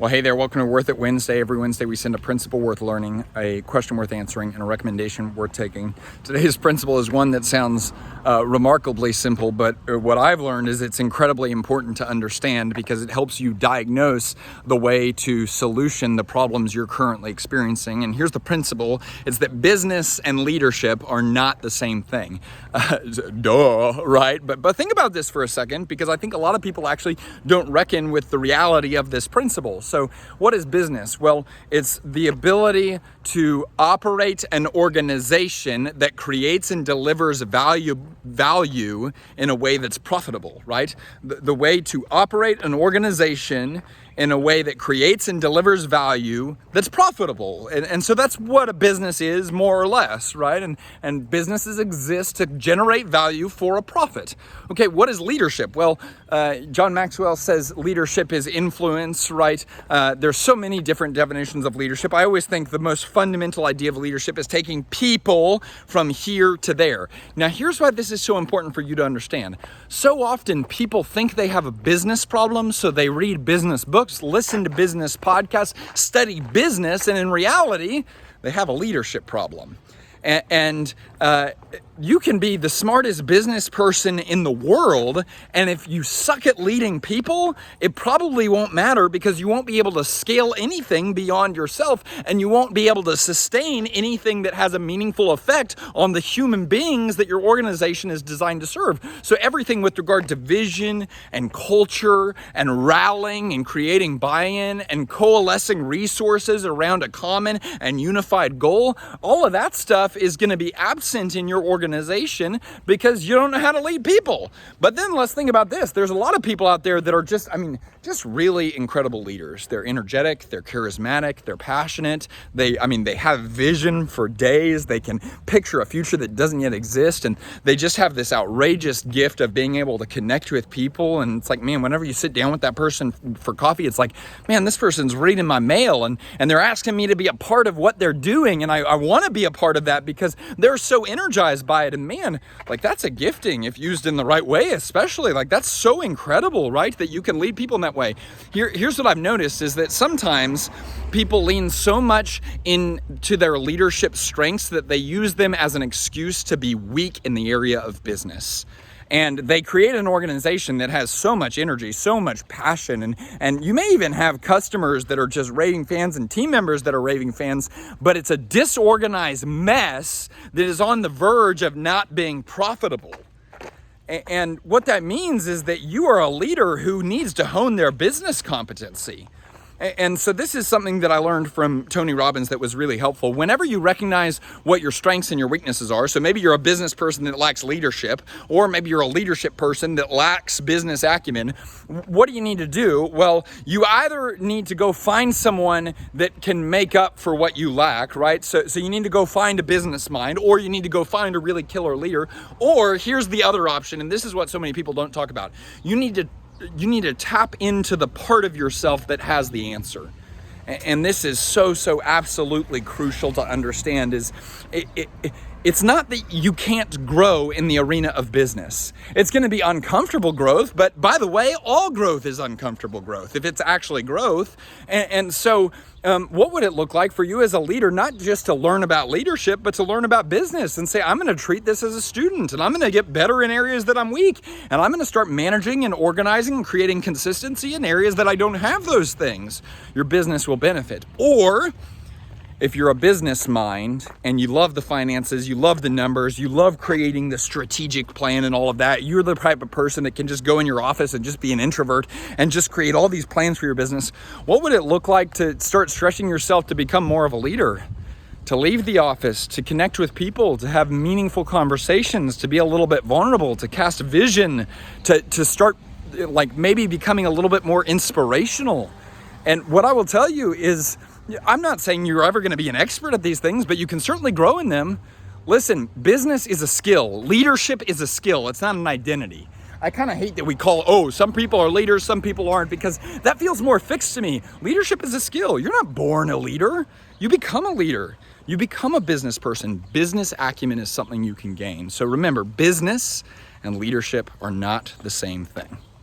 Well, hey there, welcome to Worth It Wednesday. Every Wednesday we send a principle worth learning, a question worth answering, and a recommendation worth taking. Today's principle is one that sounds remarkably simple, but what I've learned is it's incredibly important to understand because it helps you diagnose the way to solution the problems you're currently experiencing. And here's the principle. It's that business and leadership are not the same thing. Duh, right? But think about this for a second, because I think a lot of people actually don't reckon with the reality of this principle. So what is business? Well, it's the ability to operate an organization that creates and delivers value in a way that's profitable, right? The way to operate an organization in a way that creates and delivers value that's profitable. And so that's what a business is, more or less, right? And businesses exist to generate value for a profit. Okay, what is leadership? Well, John Maxwell says leadership is influence, right? There's so many different definitions of leadership. I always think the most fundamental idea of leadership is taking people from here to there. Now, here's why this is so important for you to understand. So often people think they have a business problem, so they read business books, listen to business podcasts, study business, and in reality, they have a leadership problem. And you can be the smartest business person in the world, and if you suck at leading people, it probably won't matter because you won't be able to scale anything beyond yourself, and you won't be able to sustain anything that has a meaningful effect on the human beings that your organization is designed to serve. So everything with regard to vision and culture and rallying and creating buy-in and coalescing resources around a common and unified goal, all of that stuff is going to be absent in your organization because you don't know how to lead people. But then let's think about this. There's a lot of people out there that are just really incredible leaders. They're energetic, they're charismatic, they're passionate. They have vision for days. They can picture a future that doesn't yet exist. And they just have this outrageous gift of being able to connect with people. And it's like, man, whenever you sit down with that person for coffee, it's like, man, this person's reading my mail and they're asking me to be a part of what they're doing. And I want to be a part of that because they're so energized by it. And man, like that's a gifting if used in the right way, especially like that's so incredible, right? That you can lead people in that way. Here's what I've noticed is that sometimes people lean so much into their leadership strengths that they use them as an excuse to be weak in the area of business. And they create an organization that has so much energy, so much passion. And you may even have customers that are just raving fans and team members that are raving fans, but it's a disorganized mess that is on the verge of not being profitable. And what that means is that you are a leader who needs to hone their business competency. And so this is something that I learned from Tony Robbins that was really helpful. Whenever you recognize what your strengths and your weaknesses are, so maybe you're a business person that lacks leadership, or maybe you're a leadership person that lacks business acumen, what do you need to do? Well, you either need to go find someone that can make up for what you lack, right? So you need to go find a business mind, or you need to go find a really killer leader, or here's the other option, and this is what so many people don't talk about. You need to tap into the part of yourself that has the answer. And this is so absolutely crucial to understand is it's not that you can't grow in the arena of business. It's going to be uncomfortable growth, but by the way, all growth is uncomfortable growth if it's actually growth. And so what would it look like for you as a leader, not just to learn about leadership, but to learn about business and say, I'm going to treat this as a student and I'm going to get better in areas that I'm weak. And I'm going to start managing and organizing and creating consistency in areas that I don't have those things. Your business will benefit. Or if you're a business mind and you love the finances, you love the numbers, you love creating the strategic plan and all of that, you're the type of person that can just go in your office and just be an introvert and just create all these plans for your business. What would it look like to start stretching yourself to become more of a leader? To leave the office, to connect with people, to have meaningful conversations, to be a little bit vulnerable, to cast vision, to start like maybe becoming a little bit more inspirational. And what I will tell you is, I'm not saying you're ever going to be an expert at these things, but you can certainly grow in them. Listen, business is a skill. Leadership is a skill. It's not an identity. I kind of hate that we call, some people are leaders, some people aren't, because that feels more fixed to me. Leadership is a skill. You're not born a leader. You become a leader. You become a business person. Business acumen is something you can gain. So remember, business and leadership are not the same thing.